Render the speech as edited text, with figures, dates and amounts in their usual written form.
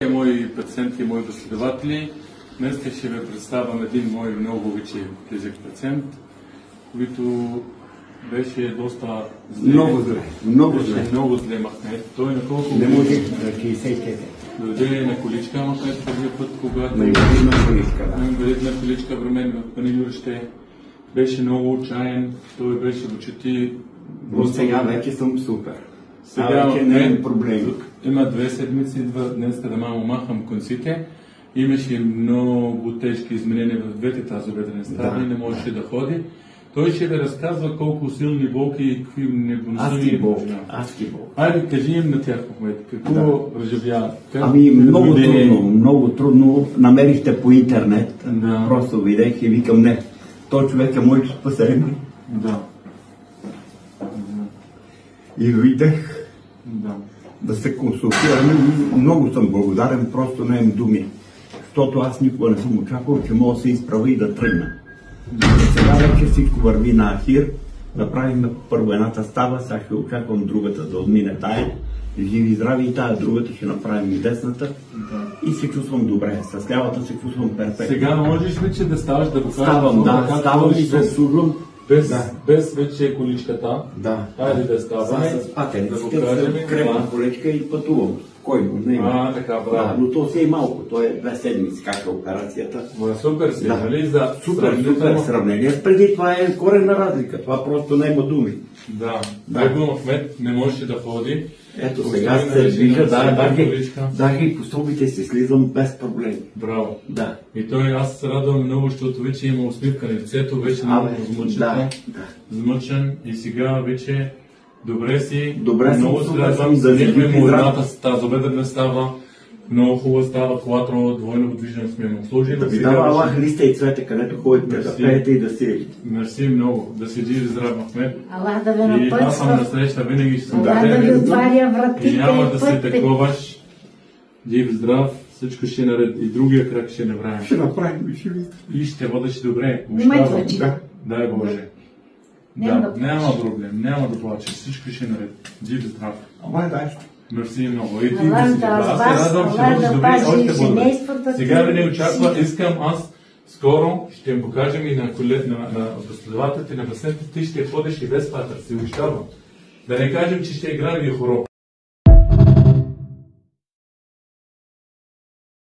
Мои пациенти и мои последователи, днес ще ви представям един мой много вече близък пациент, който беше доста зле. Много зле. Много зле Махмед. Той на колко не може на 64. Дойде на количка Махмед първият път, когато на количка, на количка време в Панилюрище. Беше много отчаян, той беше в очите. Но сега вече съм супер. Сега вече не е проблем. Има 2 седмици, днес да малко махам конците. Имаше много тежки изменения в двете тазобедрени стави, не можеше да ходи. Той ще ви разказва колко силни болки и какви невыносими болки. Айде, кажи им на тях, Мохмед, какво преживя? Ами много трудно. Намерихте по интернет, просто видях и викам не. Той човек е моето спасение. Да. И видях да се консултираме и много съм благодарен, просто не имам думи. Защото аз никога не съм очаквал, че мога да се изправя и да тръгна. Сега вече всичко върви на ахир. Направихме първо едната става, сега ще очаквам другата да отмине тая. Живи и здрави и тая другата ще направим и десната. И се чувствам добре. С лявата се чувствам перфектно. Сега можеш вече да ставаш да покажеш? Ставам и се служвам. Без вече количката. Да. Хайде да ставаме. С патериците, крепна колечка и пътувам. Спокойно. Така, браво. Но то си е малко. То е 2 седмици, как е операцията. Супер си, нали? Супер сравнение. Преди това е коренна разлика. Това просто не има думи. Да. Него Мохмед не можеше да ходи. Ето сега се движа, даже и по стълбите си слизам без проблем. Браво. Да. И той, аз се радвам много, защото вече има усмивка на лицето, вече много измъчен и сега вече добре си. Много се радвам, занимахме му едната тазобедрена става. Много хубава става, когато двойно подвижен сме му служили. Да ви дава Аллах листа и цвете, където ходите, да пеете и да сирите. Мерси много. Да си жив и здрав, Мохмед. Аллах да ви напътства. И аз съм насреща, винаги ще съм Аллах да ви отваря вратите. И няма да се таковаш. Жив, здрав, всичко ще наред. И другия крак ще направим. Ще направим, ще видите. И ще водиш добре. Дай Боже. Няма проблем, няма да плачеш. Всичко ще наред. Жив, здрав. Мерси много. И ти да си добра. Аз се радвам, ще бъдеш добре. Още благодаря. Сега ви не очаква. Искам аз скоро ще им покажем и на последователите, на пациентите, ти ще ходиш и без патър. Си обещавам. Да не кажем, че ще играем и хоро.